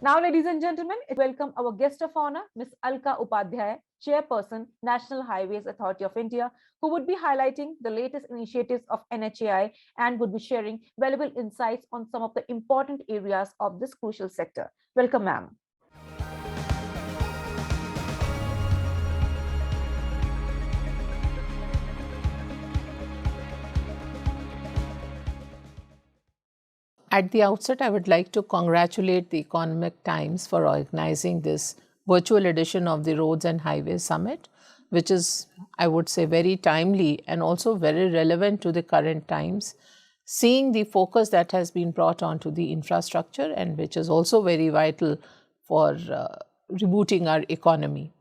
Now, ladies and gentlemen, welcome our guest of honor, Ms. Alka Upadhyaya, Chairperson, National Highways Authority of India, who would be highlighting the latest initiatives of NHAI and would be sharing valuable insights on some of the important areas of this crucial sector. Welcome, ma'am. At the outset, I would like to congratulate the Economic Times for organizing this virtual edition of the Roads and Highways Summit, which is, I would say, very timely and also very relevant to the current times, seeing the focus that has been brought onto the infrastructure and which is also very vital for rebooting our economy.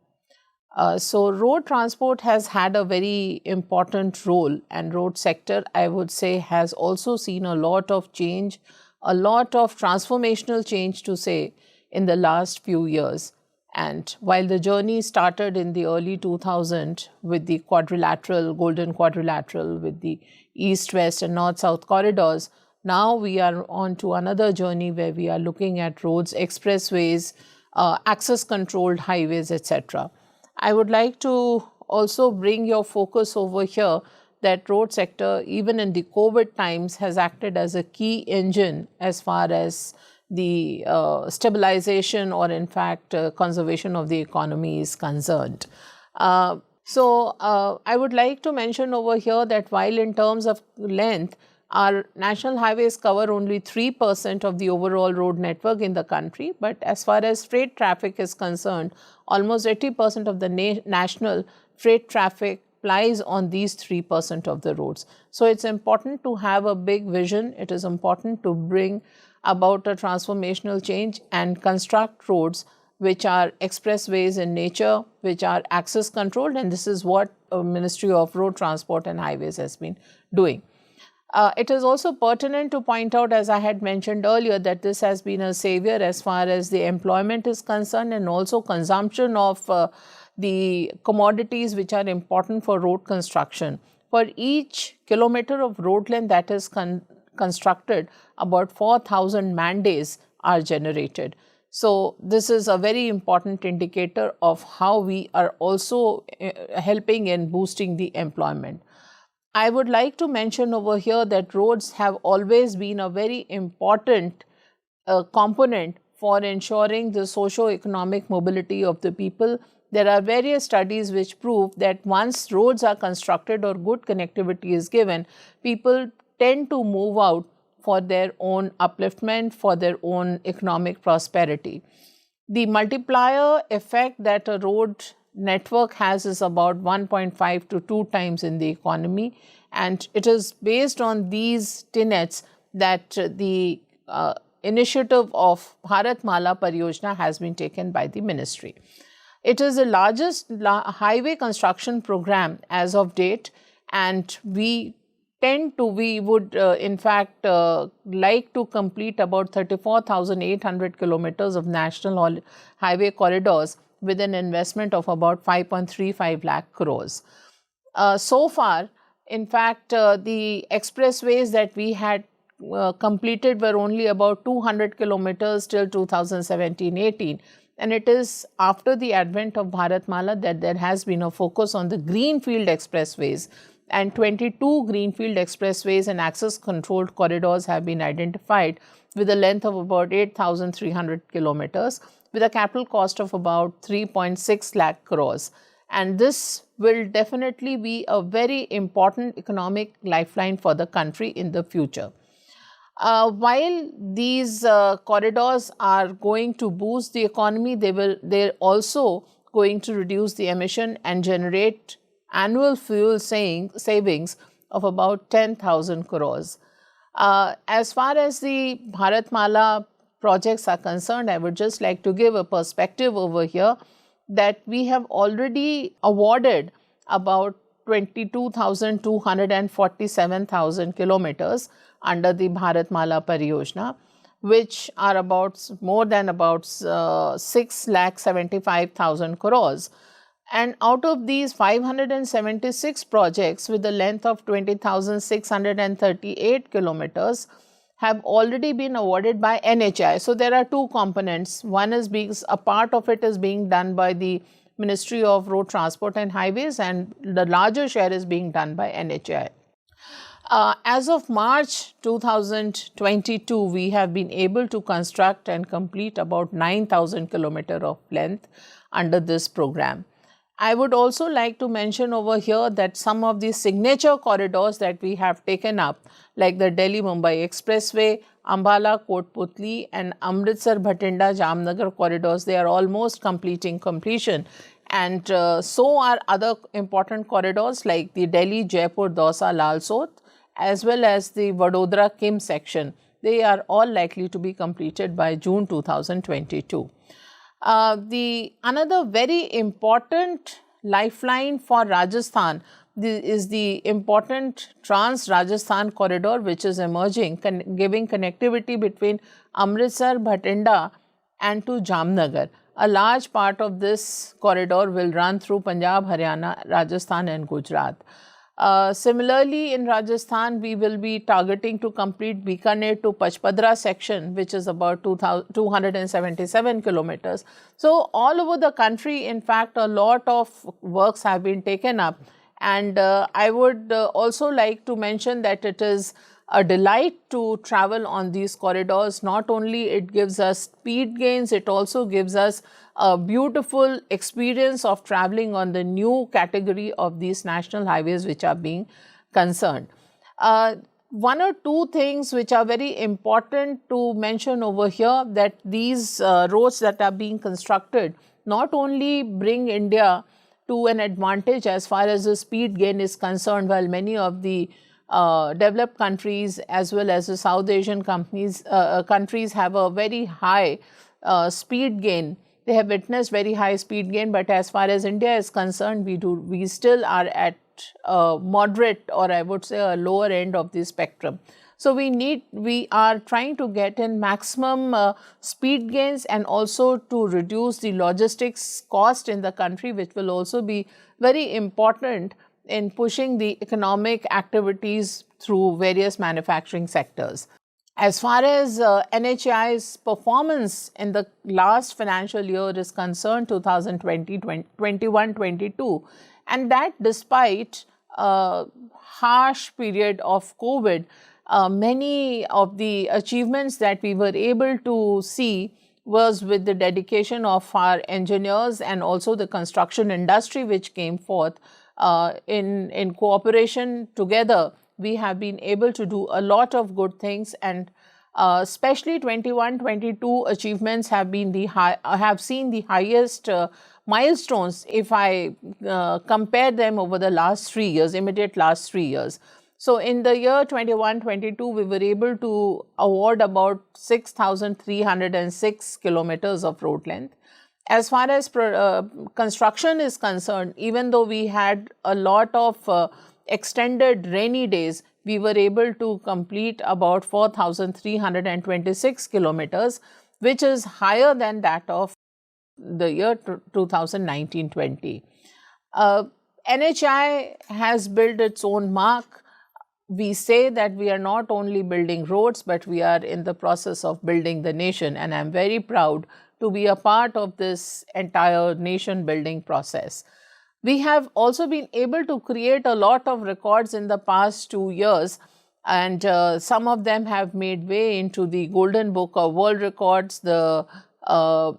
So road transport has had a very important role, and road sector, I would say, has also seen a lot of change, a lot of transformational change to say in the last few years. And while the journey started in the early 2000s with the quadrilateral, golden quadrilateral, with the east-west and north-south corridors, now we are on to another journey where we are looking at roads, expressways, access-controlled highways, etc. I would like to also bring your focus over here that road sector, even in the COVID times, has acted as a key engine as far as the stabilization or in fact conservation of the economy is concerned. I would like to mention over here that while in terms of length, our national highways cover only 3% of the overall road network in the country, but as far as freight traffic is concerned, almost 80% of the national freight traffic plies on these 3% of the roads. So it's important to have a big vision. It is important to bring about a transformational change and construct roads which are expressways in nature, which are access controlled, and this is what Ministry of Road Transport and Highways has been doing. It is also pertinent to point out, as I had mentioned earlier, that this has been a savior as far as the employment is concerned and also consumption of the commodities which are important for road construction. For each kilometer of road length that is constructed, about 4,000 man days are generated. So this is a very important indicator of how we are also helping in boosting the employment. I would like to mention over here that roads have always been a very important component for ensuring the socio-economic mobility of the people. There are various studies which prove that once roads are constructed or good connectivity is given, people tend to move out for their own upliftment, for their own economic prosperity. The multiplier effect that a road network has is about 1.5 to 2 times in the economy, and it is based on these tenets that the initiative of Parvatmala Pariyojana has been taken by the ministry. It is the largest highway construction program as of date, and we would in fact like to complete about 34,800 kilometers of national highway corridors with an investment of about 5.35 lakh crores. So far, in fact, the expressways that we had completed were only about 200 kilometers till 2017-18. And it is after the advent of Parvatmala that there has been a focus on the greenfield expressways, and 22 greenfield expressways and access controlled corridors have been identified with a length of about 8,300 kilometers with a capital cost of about 3.6 lakh crores. And this will definitely be a very important economic lifeline for the country in the future. While these corridors are going to boost the economy, they're also going to reduce the emission and generate annual fuel savings of about 10,000 crores. As far as the Parvatmala projects are concerned, I would just like to give a perspective over here that we have already awarded about 22,247,000 kilometers under the Parvatmala Pariyojana, which are about more than about 6,75,000 crores. And out of these 576 projects with a length of 20,638 kilometers, have already been awarded by NHI. So there are two components. One is a part of it is being done by the Ministry of Road Transport and Highways, and the larger share is being done by NHI. As of March 2022, we have been able to construct and complete about 9,000 kilometers of length under this program. I would also like to mention over here that some of the signature corridors that we have taken up, like the Delhi-Mumbai Expressway, Ambala-Kotputli and Amritsar-Bhatinda-Jamnagar corridors, they are almost completing completion. And so are other important corridors like the Delhi-Jaipur-Dausa-Lalsot, as well as the Vadodara-Kim section. They are all likely to be completed by June 2022. Another very important lifeline for Rajasthan is the important Trans-Rajasthan corridor, which is emerging, giving connectivity between Amritsar, Bhatinda and to Jamnagar. A large part of this corridor will run through Punjab, Haryana, Rajasthan and Gujarat. Similarly, in Rajasthan, we will be targeting to complete Bikaner to Pachpadra section, which is about 277 kilometers. So, all over the country, in fact, a lot of works have been taken up. And I would also like to mention that it is a delight to travel on these corridors. Not only it gives us speed gains, it also gives us a beautiful experience of traveling on the new category of these national highways which are being concerned. One or two things which are very important to mention over here, that these roads that are being constructed not only bring India to an advantage as far as the speed gain is concerned, while many of the developed countries as well as the South Asian countries have a very high speed gain. They have witnessed very high speed gain, but as far as India is concerned, we still are at moderate, or I would say a lower end of the spectrum. So we are trying to get in maximum speed gains and also to reduce the logistics cost in the country, which will also be very important in pushing the economic activities through various manufacturing sectors. As far as NHAI's performance in the last financial year is concerned, 2020-21-22, and that despite a harsh period of COVID, many of the achievements that we were able to see was with the dedication of our engineers and also the construction industry which came forth. In cooperation together, we have been able to do a lot of good things, and especially 21-22 achievements have seen the highest milestones if I compare them over the last 3 years, immediate last 3 years. So in the year 21-22, we were able to award about 6,306 kilometers of road length. As far as construction is concerned, even though we had a lot of extended rainy days, we were able to complete about 4,326 kilometers, which is higher than that of the year 2019-20. NHI has built its own mark. We say that we are not only building roads, but we are in the process of building the nation, and I am very proud to be a part of this entire nation building process. We have also been able to create a lot of records in the past 2 years, and some of them have made way into the Golden Book of World Records, the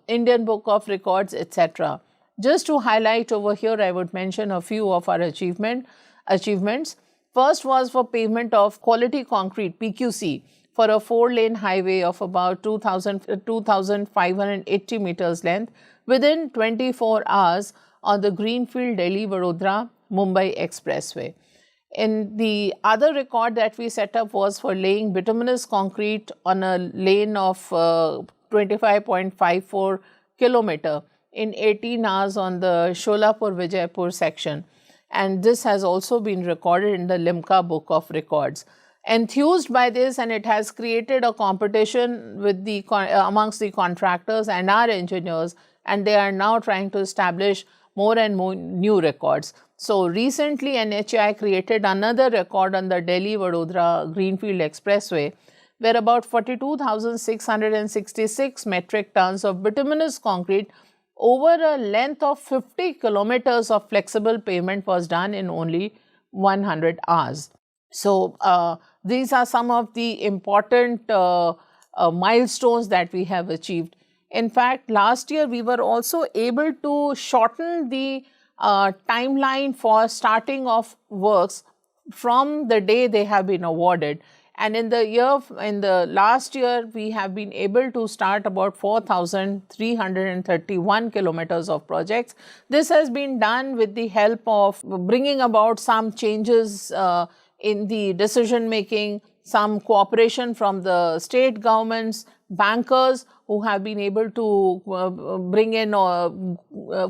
Indian Book of Records, etc. Just to highlight over here, I would mention a few of our achievements. First was for pavement of quality concrete, PQC, for a 4-lane highway of about 2,580 meters length within 24 hours on the Greenfield Delhi-Vadodara-Mumbai Expressway. And the other record that we set up was for laying bituminous concrete on a lane of 25.54 kilometer in 18 hours on the Sholapur-Vijaypur section. And this has also been recorded in the Limca Book of Records. Enthused by this, and it has created a competition with amongst the contractors and our engineers, and they are now trying to establish more and more new records. So recently NHAI created another record on the Delhi-Vadodara Greenfield Expressway, where about 42,666 metric tons of bituminous concrete over a length of 50 kilometers of flexible pavement was done in only 100 hours. So, these are some of the important milestones that we have achieved. In fact, last year we were also able to shorten the timeline for starting of works from the day they have been awarded. And in the last year, we have been able to start about 4,331 kilometers of projects. This has been done with the help of bringing about some changes in the decision making, some cooperation from the state governments, bankers who have been able to bring in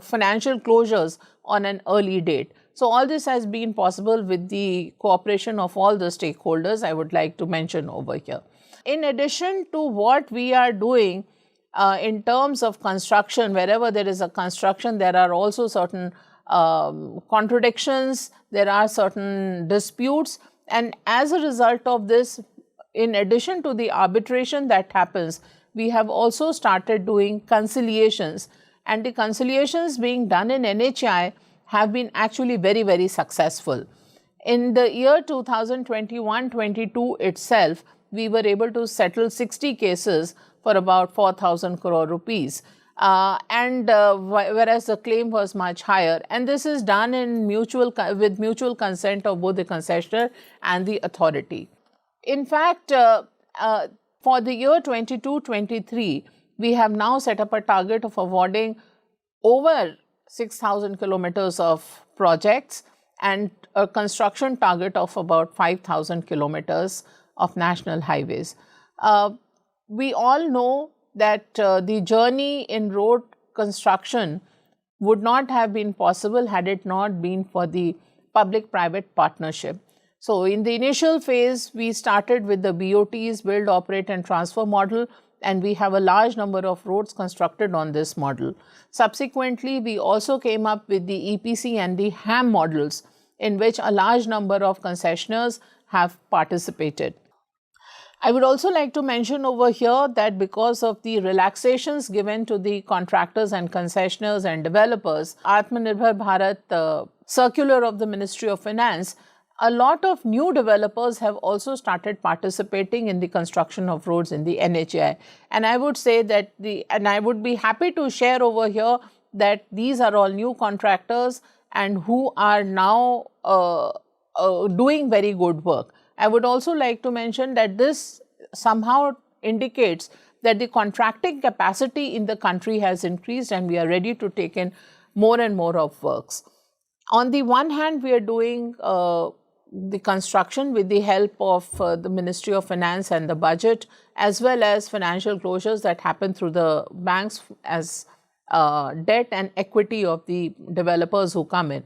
financial closures on an early date. So, all this has been possible with the cooperation of all the stakeholders I would like to mention over here. In addition to what we are doing in terms of construction, wherever there is a construction, there are also certain contradictions, there are certain disputes, and as a result of this, in addition to the arbitration that happens, we have also started doing conciliations, and the conciliations being done in NHAI have been actually very, very successful. In the year 2021-22 itself, we were able to settle 60 cases for about 4,000 crore rupees. Whereas the claim was much higher, and this is done in with mutual consent of both the concessionaire and the authority. In fact, for the year 22-23, we have now set up a target of awarding over 6,000 kilometers of projects and a construction target of about 5,000 kilometers of national highways. We all know that the journey in road construction would not have been possible had it not been for the public-private partnership. So, in the initial phase, we started with the BOTs, build, operate and transfer model, and we have a large number of roads constructed on this model. Subsequently, we also came up with the EPC and the HAM models, in which a large number of concessionaires have participated. I would also like to mention over here that because of the relaxations given to the contractors and concessionaires and developers, Atmanirbhar Bharat circular of the Ministry of Finance, a lot of new developers have also started participating in the construction of roads in the NHAI. And I would say that I would be happy to share over here that these are all new contractors and who are now doing very good work. I would also like to mention that this somehow indicates that the contracting capacity in the country has increased and we are ready to take in more and more of works. On the one hand, we are doing the construction with the help of the Ministry of Finance and the budget, as well as financial closures that happen through the banks as debt and equity of the developers who come in.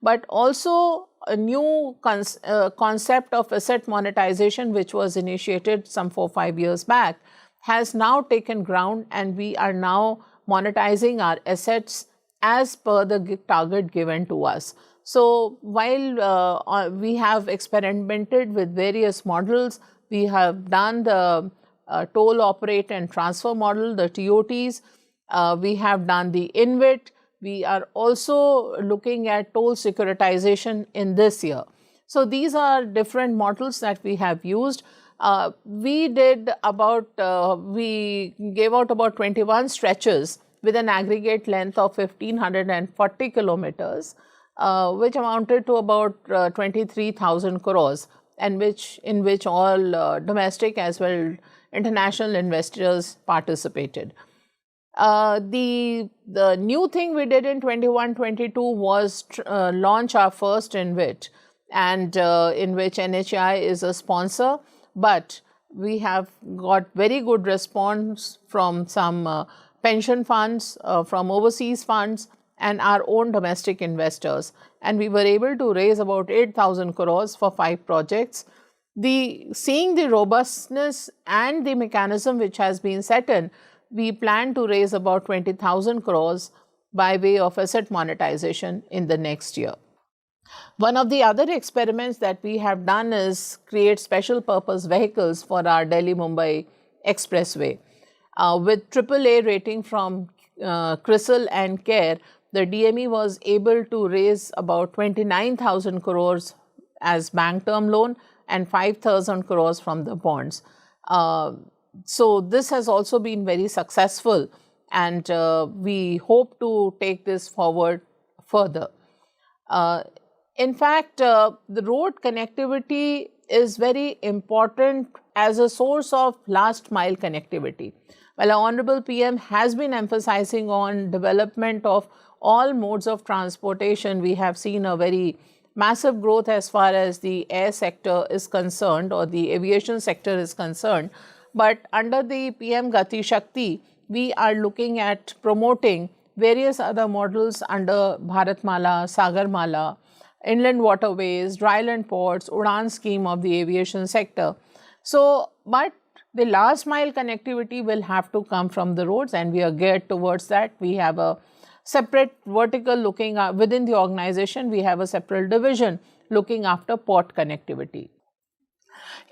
But also a new concept of asset monetization, which was initiated some 4-5 years back, has now taken ground, and we are now monetizing our assets as per the target given to us. So, while we have experimented with various models, we have done the toll, operate and transfer model, the TOTs, we have done the InvIT, we are also looking at toll securitization in this year. So, these are different models that we have used. We gave out about 21 stretches with an aggregate length of 1,540 kilometers. Which amounted to about 23,000 crores, and in which all domestic as well international investors participated. The new thing we did in 21-22 was launch our first InvIT, and in which NHAI is a sponsor, but we have got very good response from some pension funds, from overseas funds, and our own domestic investors, and we were able to raise about 8,000 crores for 5 projects. Seeing the robustness and the mechanism which has been set in, we plan to raise about 20,000 crores by way of asset monetization in the next year. One of the other experiments that we have done is create special purpose vehicles for our Delhi-Mumbai expressway. With AAA rating from CRISIL and CARE, the DME was able to raise about 29,000 crores as bank term loan and 5,000 crores from the bonds. So this has also been very successful, and we hope to take this forward further. In fact, the road connectivity is very important as a source of last mile connectivity. Well, our Honorable PM has been emphasizing on development of all modes of transportation. We have seen a very massive growth as far as the air sector is concerned, or the aviation sector is concerned. But under the PM Gati Shakti, we are looking at promoting various other models under Bharatmala, Sagarmala, inland waterways, dryland ports, Udan scheme of the aviation sector. So, but the last mile connectivity will have to come from the roads, and we are geared towards that. We have a separate vertical looking within the organization, we have a separate division looking after port connectivity.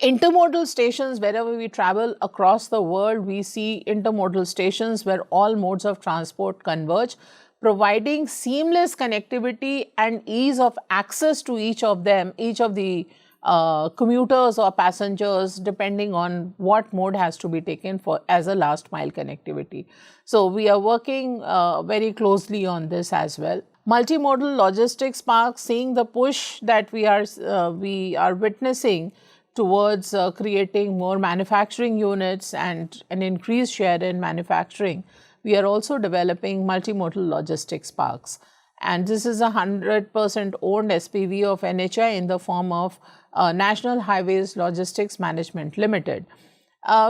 Intermodal stations, wherever we travel across the world, we see intermodal stations where all modes of transport converge, providing seamless connectivity and ease of access to each of them, each of the commuters or passengers, depending on what mode has to be taken for as a last mile connectivity. So we are working very closely on this as well. Multimodal logistics parks, seeing the push that we are witnessing towards creating more manufacturing units and an increased share in manufacturing, we are also developing multimodal logistics parks. And this is a 100% owned SPV of NHI in the form of National Highways Logistics Management Limited.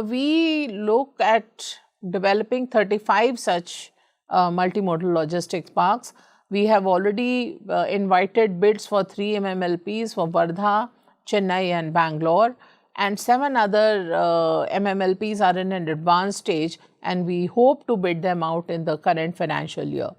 We look at developing 35 such multimodal logistics parks. We have already invited bids for 3 MMLPs for Wardha, Chennai and Bangalore, and 7 other MMLPs are in an advanced stage, and we hope to bid them out in the current financial year.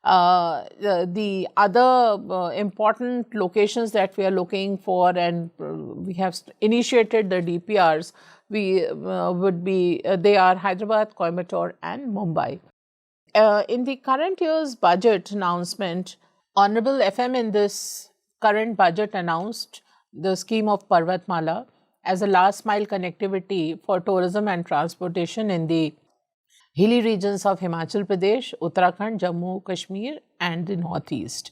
The other important locations that we are looking for, and we have initiated the DPRs, they are Hyderabad, Coimbatore and Mumbai. In the current year's budget announcement, Honorable FM in this current budget announced the scheme of Parvatmala as a last mile connectivity for tourism and transportation in the hilly regions of Himachal Pradesh, Uttarakhand, Jammu, Kashmir and the Northeast.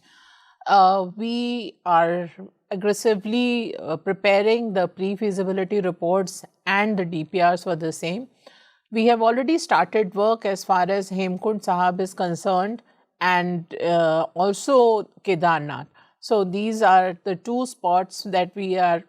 We are aggressively preparing the pre-feasibility reports and the DPRs for the same. We have already started work as far as Hemkund Sahib is concerned, and also Kedarnath. So these are the 2 spots that we are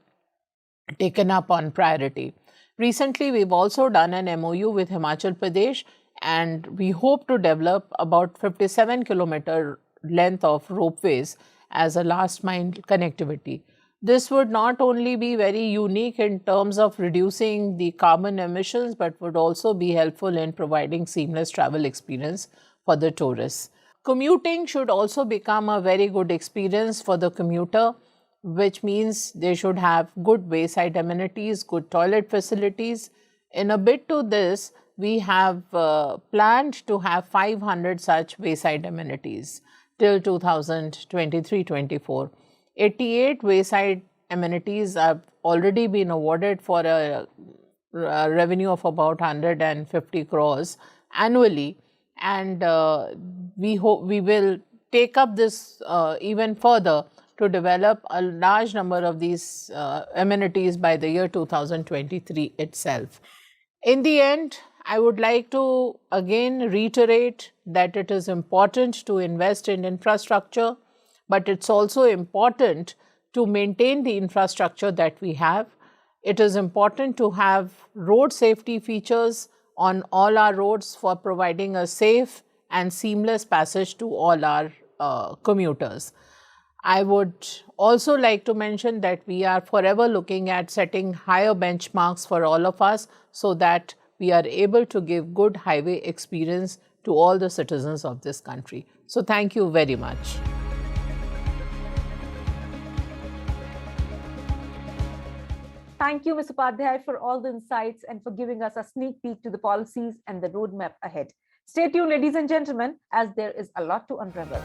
taken up on priority. Recently, we've also done an MOU with Himachal Pradesh, and we hope to develop about 57-kilometer length of ropeways as a last mile connectivity. This would not only be very unique in terms of reducing the carbon emissions, but would also be helpful in providing seamless travel experience for the tourists. Commuting should also become a very good experience for the commuter, which means they should have good wayside amenities, good toilet facilities. In a bid to this, we have planned to have 500 such wayside amenities till 2023-24. 88 wayside amenities have already been awarded for a revenue of about 150 crores annually, and we hope we will take up this even further to develop a large number of these amenities by the year 2023 itself. In the end, I would like to again reiterate that it is important to invest in infrastructure, but it's also important to maintain the infrastructure that we have. It is important to have road safety features on all our roads for providing a safe and seamless passage to all our commuters. I would also like to mention that we are forever looking at setting higher benchmarks for all of us so that we are able to give good highway experience to all the citizens of this country. So thank you very much. Thank you, Ms. Upadhyay, for all the insights and for giving us a sneak peek to the policies and the roadmap ahead. Stay tuned, ladies and gentlemen, as there is a lot to unravel.